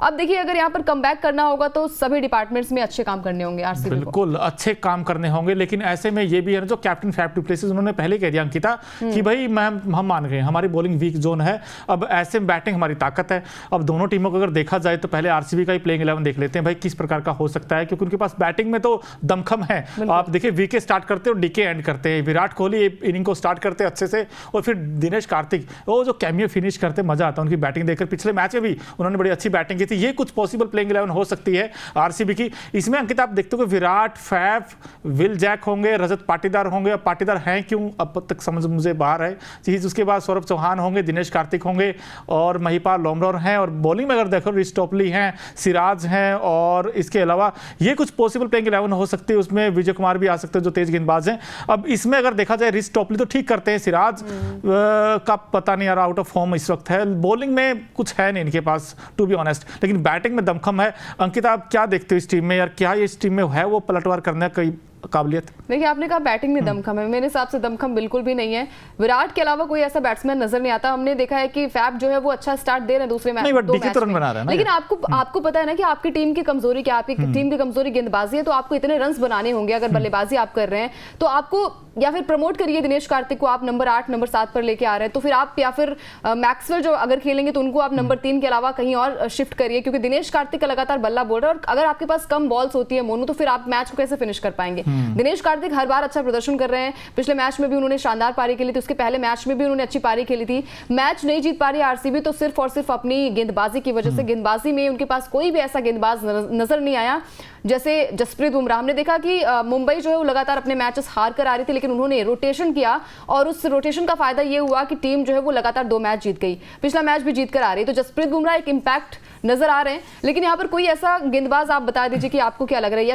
अब देखिए अगर यहाँ पर कमबैक करना होगा तो सभी डिपार्टमेंट्स में अच्छे काम करने होंगे आरसीबी को। बिल्कुल अच्छे काम करने होंगे, लेकिन ऐसे में ये भी है जो कैप्टन फैफ डु प्लेसिस उन्होंने पहले कह दिया अंकिता कि भाई हम मान गए हमारी बॉलिंग वीक जोन है, अब ऐसे में बैटिंग हमारी ताकत है। अब दोनों टीमों को अगर देखा जाए तो पहले आरसीबी का ही प्लेइंग 11 देख लेते हैं भाई किस प्रकार का हो सकता है, क्योंकि उनके पास बैटिंग में तो दमखम है। आप देखिए वीके स्टार्ट करते हैं और डीके एंड करते हैं, विराट कोहली इनिंग को स्टार्ट करते हैं अच्छे से और फिर दिनेश कार्तिक वो जो कैमियो फिनिश करते मजा आता है उनकी बैटिंग देखकर। पिछले मैच में भी उन्होंने बड़ी अच्छी बैटिंग की थी। ये कुछ पॉसिबल प्लेइंग 11 हो सकती है आरसीबी की। इसमें अंकित आप देखते हो कि विराट, फैफ, विल जैक होंगे, रजत पाटीदार होंगे। अब पाटीदार हैं क्यों अब तक समझ मुझे बाहर है चीज। उसके बाद सौरभ चौहान होंगे, दिनेश कार्तिक होंगे और महिपाल लोमरोर हैं। और बॉलिंग में अगर देखो रिच टॉपली हैं, सिराज हैं और इसके अलावा ये कुछ पॉसिबल प्लेइंग 11 हो सकती है। उसमें विजय कुमार भी आ सकते हैं जो तेज गेंदबाज हैं। अब इसमें अगर देखा जाए रिच टॉपली तो ठीक करते हैं, सिराज का पता नहीं यार आउट ऑफ फॉर्म इस वक्त है। बॉलिंग में कुछ है नहीं इनके पास टू बी ऑनेस्ट, लेकिन बैटिंग में दमखम है। अंकित आप क्या देखते हो इस टीम में यार, क्या इस टीम में है वो पलटवार करने का काबिलियत? देखिए आपने कहा बैटिंग में दमखम है, मेरे हिसाब से दमखम बिल्कुल भी नहीं है। विराट के अलावा कोई ऐसा बैट्समैन नजर नहीं आता। हमने देखा है कि फैफ जो है वो अच्छा स्टार्ट दे रहे हैं दूसरे मैच में, लेकिन आपको पता है ना कि आपकी टीम की कमजोरी क्या, आपकी टीम की कमजोरी गेंदबाजी है, तो आपको इतने रन बनाने होंगे। अगर बल्लेबाजी आप कर रहे हैं तो आपको या फिर प्रमोट करिए दिनेश कार्तिक को, आप नंबर 8 नंबर 7 पर लेके आ रहे हैं तो फिर आप, या फिर मैक्सवेल जो अगर खेलेंगे तो उनको आप नंबर 3 के अलावा कहीं और शिफ्ट करिए, क्योंकि दिनेश कार्तिक का लगातार बल्ला बोल रहा है और अगर आपके पास कम बॉल्स होती है मोनू तो फिर आप मैच को कैसे फिनिश कर पाएंगे। दिनेश कार्तिक हर बार अच्छा प्रदर्शन कर रहे हैं। पिछले मैच में भी उन्होंने शानदार पारी खेली थी, उसके पहले मैच में भी उन्होंने अच्छी पारी खेली थी। मैच नहीं जीत पा रही आरसीबी तो सिर्फ और सिर्फ अपनी गेंदबाजी की वजह से। गेंदबाजी में उनके पास कोई भी ऐसा गेंदबाज नजर नहीं आया जैसे जसप्रीत बुमराह। हमने देखा कि मुंबई जो है वो लगातार अपने मैचेस हार कर आ रही थी, लेकिन उन्होंने रोटेशन किया और उस रोटेशन का फायदा ये हुआ कि टीम जो है वो लगातार 2 मैच जीत गई, पिछला मैच भी जीत कर आ रही। तो जसप्रीत बुमराह एक इंपैक्ट नजर आ रहे हैं, लेकिन यहाँ पर कोई ऐसा गेंदबाज आप बता दीजिए कि आपको क्या लग रहा है।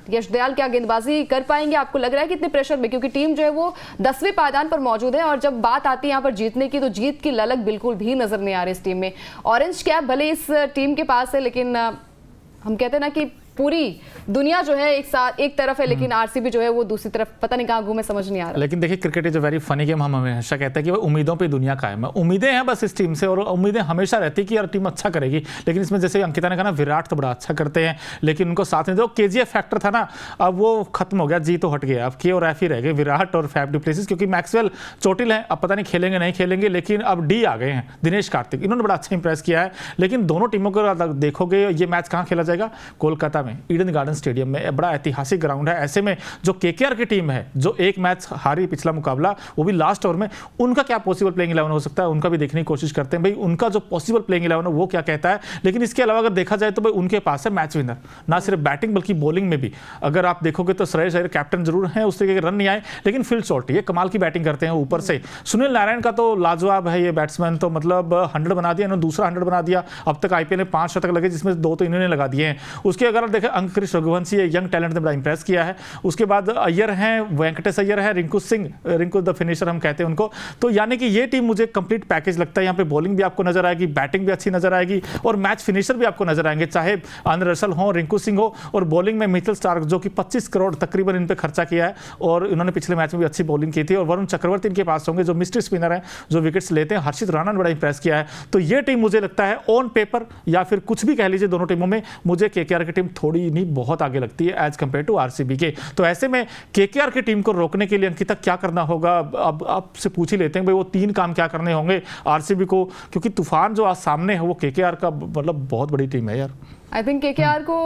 यश दयाल क्या गेंदबाजी कर पाएंगे? आपको लग रहा है कि इतने प्रेशर में, क्योंकि टीम जो है वो 10वें पायदान पर मौजूद है और जब बात आती है यहाँ पर जीतने की तो जीत की ललक बिल्कुल भी नजर नहीं आ रही इस टीम में। ऑरेंज कैप भले इस टीम के पास है, लेकिन हम कहते हैं ना कि पूरी दुनिया जो है एक तरफ है, लेकिन आरसीबी जो है वो दूसरी तरफ, पता नहीं कहाँ घूमे समझ नहीं आ रहा। लेकिन देखिए cricket is a very funny game. हम हमेशा कहते हैं कि उम्मीदों पे दुनिया कायम है। उम्मीदें हैं बस इस टीम से और उम्मीदें हमेशा रहती है कि यार टीम अच्छा करेगी, लेकिन इसमें जैसे अंकिता ने कहा ना विराट तो बड़ा अच्छा करते हैं, लेकिन उनको साथ में जो केजीएफ फैक्टर था ना अब वो खत्म हो गया, जी तो हट गया। अब के और एफ ही रह गए, विराट और फैफ डु प्लेसिस, क्योंकि मैक्सवेल चोटिल है, अब पता नहीं खेलेंगे नहीं खेलेंगे, लेकिन अब डी आ गए हैं दिनेश कार्तिक, इन्होंने बड़ा अच्छा इंप्रेस किया है। लेकिन दोनों टीमों को देखोगे ये मैच कहाँ खेला जाएगा? कोलकाता में ईडन गार्डन स्टेडियम में, बड़ा ऐतिहासिक ग्राउंड है। ऐसे में जो केकेआर की टीम है जो एक मैच हारी पिछला मुकाबला वो भी लास्ट ओवर में, उनका क्या पॉसिबल प्लेइंग 11 हो सकता है उनका भी देखने की कोशिश करते हैं भाई, उनका जो पॉसिबल प्लेइंग 11 है वो क्या कहता है। लेकिन इसके अलावा अगर देखा जाए तो भाई उनके पास है मैच विनर, ना सिर्फ बैटिंग बल्कि बॉलिंग में भी। अगर आप देखोगे तो श्रेयस अय्यर कैप्टन जरूर हैं, उस तरीके के रन नहीं आए, लेकिन फिल शॉट ये कमाल की बैटिंग करते हैं ऊपर से। सुनील नारायण का तो लाजवाब है ये बैट्समैन, तो मतलब 100 बना दिया इन्होंने, दूसरा 100 बना दिया। अब तक आईपीएल में 5 शतक लगे जिसमें 2 तो इन्होंने लगा दिए हैं। उसके अगर देखें अंकुरिश रघुवंशी यंग टैलेंट ने बड़ा इंप्रेस किया है। उसके बाद अय्यर हैं, वेंकटेश अय्यर है, रिंकू सिंह, रिंकू द फिनिशर हम कहते हैं उनको। तो यानी कि ये टीम मुझे कंप्लीट पैकेज लगता है। यहाँ पे बॉलिंग भी आपको नजर आएगी, बैटिंग भी अच्छी नजर आएगी और मैच फिनिशर भी आपको नजर आएंगे, चाहे आंद्रे रसल हो, रिंकू सिंह हो। और बॉलिंग में मिचेल स्टार्क जो कि 25 करोड़ तकरीबन इन पे खर्चा किया है और इन्होंने पिछले मैच में भी अच्छी बॉलिंग की थी। और वरुण चक्रवर्ती इनके पास होंगे जो मिस्ट्री स्पिनर है, जो विकेट्स लेते हैं। हर्षित राणा ने बड़ा इंप्रेस किया है। तो ये टीम मुझे लगता है ऑन पेपर या फिर कुछ भी कह लीजिए, दोनों टीमों में मुझे केकेआर की टीम थोड़ी नहीं बहुत आगे लगती है एज कंपेयर टू आरसीबी के। तो ऐसे में केकेआर की टीम को रोकने के लिए अंकिता क्या करना होगा? अब आपसे पूछ ही लेते हैं भाई वो 3 काम क्या करने होंगे आरसीबी को, क्योंकि तूफान जो आज सामने है वो केकेआर का मतलब बहुत बड़ी टीम है यार। आई थिंक केकेआर को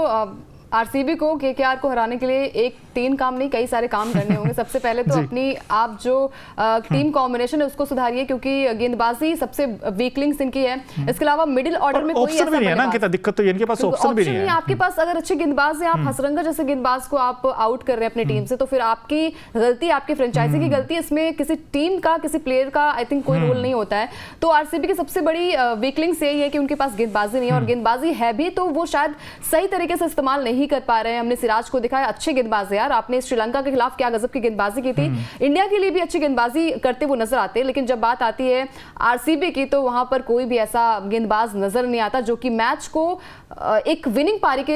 आरसीबी को केकेआर को हराने के लिए 3 काम नहीं कई सारे काम करने होंगे। सबसे पहले तो अपनी आप जो टीम कॉम्बिनेशन है उसको सुधारिए, क्योंकि गेंदबाजी सबसे वीक लिंक्स इनकी है। इसके अलावा मिडिल ऑर्डर में कोई ऐसा भी नहीं है ना कि दिक्कत तो इनके पास ऑप्शन भी नहीं है। आपके पास अगर अच्छे गेंदबाज हैं, आप हसरंगा जैसे गेंदबाज को आप आउट कर रहे हैं अपनी टीम से, तो फिर आपकी गलती, आपकी फ्रेंचाइजी की गलती, इसमें किसी टीम का किसी प्लेयर का आई थिंक कोई रोल नहीं होता है। तो आरसीबी की सबसे बड़ी वीक लिंक्स यही है कि उनके पास गेंदबाजी नहीं है, और गेंदबाजी है भी तो वो शायद सही तरीके से इस्तेमाल नहीं नहीं कर पा रहे हैं। हमने सिराज को दिखाया, अच्छे गेंदबाज है यार, आपने श्रीलंका के खिलाफ क्या गजब की गेंदबाजी की थी, इंडिया के लिए भी अच्छी गेंदबाजी करते वो नजर आते हैं। लेकिन जब बात आती है आरसीबी की तो वहां पर कोई भी ऐसा गेंदबाज नजर नहीं आता जो कि मैच को एक विनिंग पारी के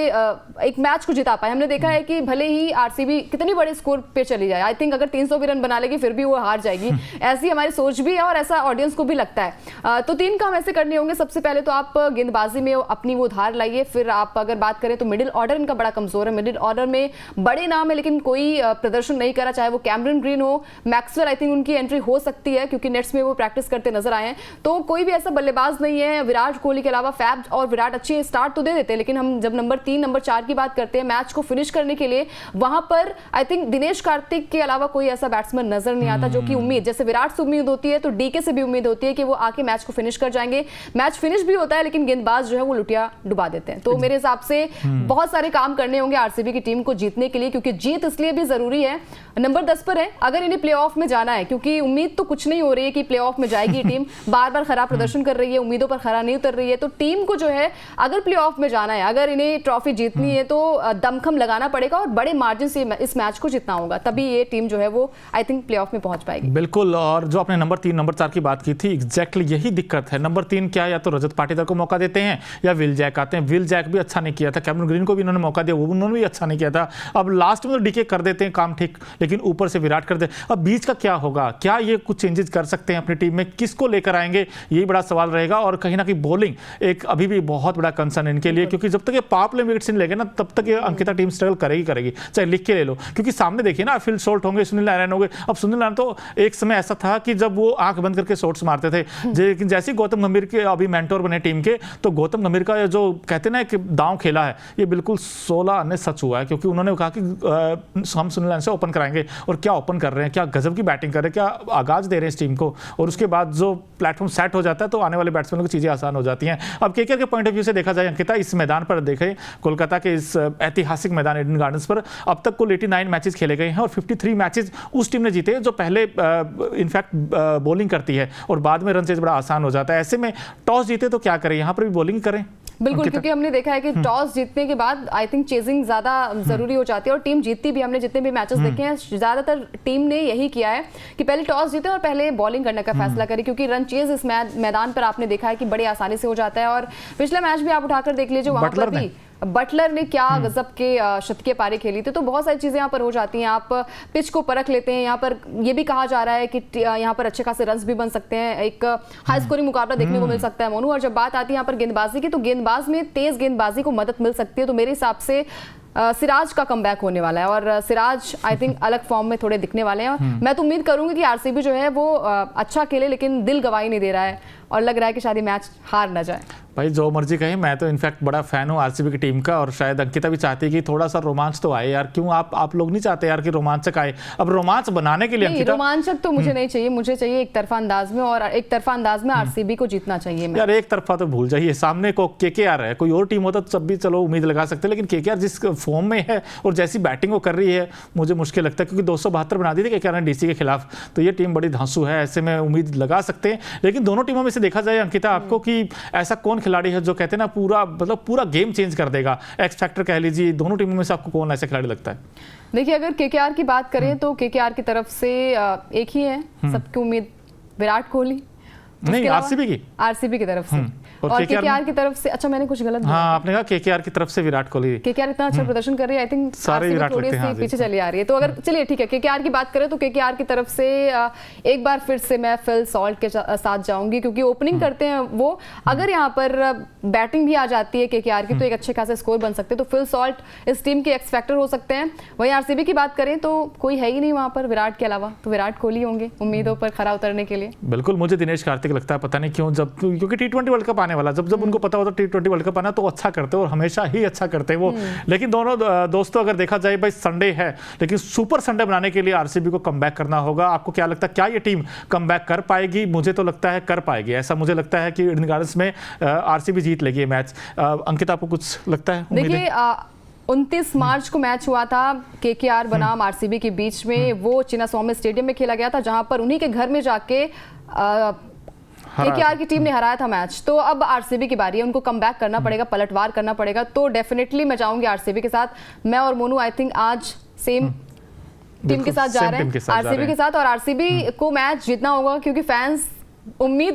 एक मैच को जिता पाए। हमने देखा है कि भले ही आरसीबी कितनी बड़े स्कोर पे चली जाए, आई थिंक अगर 300 भी रन बना लेगी फिर भी वो हार जाएगी, ऐसी हमारी सोच भी है और ऐसा ऑडियंस को भी लगता है। तो 3 काम ऐसे करने होंगे। सबसे पहले तो आप गेंदबाजी में अपनी वो धार लाइए। फिर आप अगर बात करें तो मिडिल ऑर्डर इनका बड़ा कमजोर है, मिडिल ऑर्डर में बड़े नाम है लेकिन कोई प्रदर्शन नहीं करा, चाहे वो कैमरन ग्रीन हो, मैक्सवेल, आई थिंक उनकी एंट्री हो सकती है क्योंकि नेट्स में वो प्रैक्टिस करते नजर आए हैं। तो कोई भी ऐसा बल्लेबाज नहीं है। विराट कोहली के अलावा फैब और विराट अच्छी स्टार्ट तो दे देते हैं, लेकिन हम जब नंबर 3 नंबर 4 की बात करते हैं मैच को फिनिश करने के लिए, वहां पर आई थिंक दिनेश कार्तिक के अलावा कोई ऐसा बैट्समैन नजर नहीं आता जो कि उम्मीद, जैसे विराट से उम्मीद होती है तो डीके से भी उम्मीद होती है कि वो आके मैच को फिनिश कर जाएंगे। मैच फिनिश भी होता है लेकिन गेंदबाज जो है वो लुटिया डुबा देते हैं। तो मेरे हिसाब से बहुत सारे काम करने होंगे आरसीबी की टीम को जीतने के लिए, क्योंकि जीत इसलिए भी जरूरी है, नंबर 10 पर है, अगर इन्हें प्लेऑफ में जाना है, क्योंकि उम्मीद तो कुछ नहीं हो रही है कि प्लेऑफ में जाएगी टीम, बार बार खराब प्रदर्शन कर रही है, उम्मीदों पर खरा नहीं उतर रही है। तो टीम को जो है अगर प्लेऑफ में जाना है, अगर इन्हें ट्रॉफी जीतनी है तो दमखम लगाना पड़ेगा और बड़े मार्जिन से इस मैच को जीतना होगा, तभी ये टीम जो है वो आई थिंक प्लेऑफ में पहुंच पाएगी। बिल्कुल। और जो आपने नंबर 3 नंबर 4 की बात की थी, एग्जैक्टली यही दिक्कत है। नंबर 3 क्या, या तो रजत पाटीदार को मौका देते हैं या विल जैक आते हैं। विल जैक भी अच्छा नहीं किया था, कैमरन ग्रीन को भी इन्होंने मौका दिया, वो उन्होंने भी अच्छा नहीं किया था। अब लास्ट में तो डीके कर देते हैं काम ठीक, लेकिन ऊपर से विराट कर दे। अब बीच का क्या होगा, क्या ये कुछ चेंजेस कर सकते हैं अपनी टीम में, किसको लेकर आएंगे, यही बड़ा सवाल रहेगा। और कहीं ना कहीं बॉलिंग एक अभी भी बहुत बड़ा कंसर्न इनके लिए, क्योंकि जब तक ये पावर प्ले विकेट्स नहीं लेंगे ना तब तक ये अंकिता टीम स्ट्रगल करेगी, चाहे लिख के ले लो। क्योंकि सामने देखिए ना, फिल शॉट होंगे, सुनील नारायण होंगे। अब सुनील नारायण तो एक समय ऐसा था कि जब वो आंख बंद करके शॉट्स मारते थे, लेकिन जैसे गौतम गंभीर के अभी मेंटोर बने टीम के, तो गौतम गंभीर का जो कहते ना कि दांव खेला है, ये बिल्कुल 16 अन्य सच हुआ है। क्योंकि उन्होंने कहा कि हम सुनील नारायण से ओपन कराएंगे, और क्या ओपन कर रहे हैं, क्या गजब की बैटिंग कर रहे हैं, क्या आगाज दे रहे हैं इस टीम को। और उसके बाद जो प्लेटफॉर्म सेट हो जाता है तो आने वाले बैट्समैनों की चीजें आसान हो जाती हैं। अब केकेआर के पॉइंट ऑफ व्यू से देखा जाए अंकिता, इस मैदान पर देखें, कोलकाता के इस ऐतिहासिक मैदान ईडन गार्डन्स पर अब तक कुल 89 मैचेस खेले गए हैं और 53 मैचेस उस टीम ने जीते हैं जो पहले इनफैक्ट बॉलिंग करती है और बाद में रन चेज बड़ा आसान हो जाता है। ऐसे में टॉस जीते तो क्या करें, यहाँ पर भी बॉलिंग करें। बिल्कुल, क्योंकि हमने देखा है कि टॉस जीतने के बाद आई थिंक चेजिंग ज्यादा जरूरी हो जाती है और टीम जीतती भी। हमने जितने भी मैचेस देखे हैं ज्यादातर टीम ने यही किया है कि पहले टॉस जीते और पहले बॉलिंग करने का फैसला करे, क्योंकि रन चेज इस मैदान पर आपने देखा है कि बड़ी आसानी से हो जाता है। और पिछला मैच भी आप उठाकर देख लीजिए, वहां पर भी बटलर ने क्या गजब के शतकीय पारी खेली थी। तो बहुत सारी चीजें यहाँ पर हो जाती हैं। आप पिच को परख लेते हैं, यहाँ पर ये भी कहा जा रहा है कि यहाँ पर अच्छे खासे रन्स भी बन सकते हैं, एक हाई स्कोरिंग मुकाबला देखने को मिल सकता है मोनू। और जब बात आती है यहाँ पर गेंदबाजी की, तो गेंदबाज में तेज गेंदबाजी को मदद मिल सकती है। तो मेरे हिसाब से सिराज का कमबैक होने वाला है और सिराज आई थिंक अलग फॉर्म में थोड़े दिखने वाले हैं। मैं तो उम्मीद करूंगी कि आरसीबी जो है वो अच्छा खेले, लेकिन दिल गवाही नहीं दे रहा है और लग रहा है कि शायद मैच हार ना जाए। भाई जो मर्जी कहें, मैं तो इनफैक्ट बड़ा फैन हूँ आरसीबी की टीम का, और शायद अंकिता भी चाहती है कि थोड़ा सा रोमांच तो आए यार। क्यों आप लोग नहीं चाहते यार कि रोमांचक आए? अब रोमांच बनाने के लिए अंकिता, रोमांचक तो मुझे नहीं चाहिए, मुझे चाहिए एक तरफा अंदाज में, और एक तरफा अंदाज में आरसीबी को जीतना चाहिए। यार एक तरफा तो भूल जाइए, सामने को केकेआर है, कोई और टीम होता तो सब भी चलो उम्मीद लगा सकते, लेकिन केकेआर जिस फॉर्म में है और जैसी बैटिंग वो कर रही है, मुझे मुश्किल लगता है। क्योंकि 272 बना दी थी केकेआर ने डीसी के खिलाफ, तो ये टीम बड़ी धांसू है, ऐसे में उम्मीद लगा सकते हैं। लेकिन दोनों टीमों में से देखा जाए अंकिता आपको कि ऐसा कौन खिलाड़ी है जो कहते हैं ना पूरा गेम चेंज कर देगा, एक्स फैक्टर कह लीजिए, दोनों टीमों में से आपको कौन ऐसा खिलाड़ी लगता है? देखिए, अगर केकेआर की बात करें तो केकेआर की तरफ से एक ही है सबकी उम्मीद, विराट कोहली। नहीं, आरसीबी की तरफ से और केकेआर की तरफ से, अच्छा मैंने कुछ गलत बोला। हाँ, आपने कहा केकेआर की तरफ से विराट कोहली। केकेआर इतना अच्छा प्रदर्शन कर रही है, आई थिंक सारे विराट थोड़ी सी पीछे चली आ रही है। तो अगर चलिए ठीक है, केकेआर की बात करें तो केकेआर की तरफ से एक बार फिर से मैं फिल सॉल्ट के साथ जाऊंगी, क्योंकि ओपनिंग करते हैं वो। अगर यहाँ पर बैटिंग भी आ जाती है केकेआर की तो एक अच्छे खासे स्कोर बन सकते हैं। तो फिल सॉल्ट इस टीम के एक्स फैक्टर हो सकते हैं। वहीं आरसीबी की बात करें तो कोई है ही नहीं वहां पर विराट के अलावा, तो विराट कोहली होंगे उम्मीदों पर खरा उतरने के लिए। बिल्कुल, मुझे दिनेश कार्तिक लगता है, पता नहीं क्यों, जब क्योंकि T20 वर्ल्ड कप आने वाला, जब उनको पता होता T20 वर्ल्ड कप आना तो अच्छा करते और हमेशा ही अच्छा करते हैं वो। लेकिन दोनों दोस्तों अगर देखा जाए, भाई संडे है, लेकिन सुपर संडे बनाने के लिए आरसीबी को कमबैक करना होगा। आपको क्या लगता है, क्या ये टीम कमबैक कर पाएगी? मुझे तो लगता है कर पाएगी, ऐसा मुझे लगता है कि ईडन गार्डन्स में आरसीबी जीत लेगी ये मैच। अंकिता, आपको कुछ लगता है? देखिए, 29 मार्च को मैच हुआ था केकेआर बनाम आरसीबी के बीच में, वो चिन्नास्वामी स्टेडियम में खेला गया था, जहां पर उन्हीं के घर में जाके केकेआर की टीम ने हराया था मैच, तो अब आरसीबी की बारी है, उनको कम बैक करना पड़ेगा, पलटवार करना पड़ेगा। तो डेफिनेटली मैं चाहूंगी आरसीबी के साथ। मैं और मोनू आई थिंक आज सेम टीम के साथ जा रहे हैं, आरसीबी के साथ। और आरसीबी को मैच जीतना होगा क्योंकि फैंस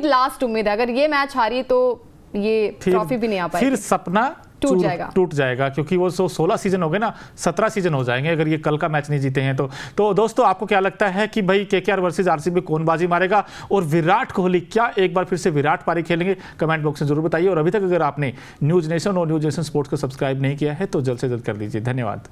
लास्ट उम्मीद है, अगर ये मैच हारी तो ये ट्रॉफी भी नहीं आ पाएगी, फिर सपना टूट जाएगा क्योंकि वो 16 सीजन हो गए ना, 17 सीजन हो जाएंगे अगर ये कल का मैच नहीं जीते हैं तो दोस्तों आपको क्या लगता है कि भाई केकेआर वर्सेस आरसीबी कौन बाजी मारेगा और विराट कोहली क्या एक बार फिर से विराट पारी खेलेंगे? कमेंट बॉक्स में जरूर बताइए। और अभी तक अगर आपने न्यूज नेशन और न्यूज नेशन स्पोर्ट्स को सब्सक्राइब नहीं किया है तो जल्द से जल्द कर लीजिए। धन्यवाद।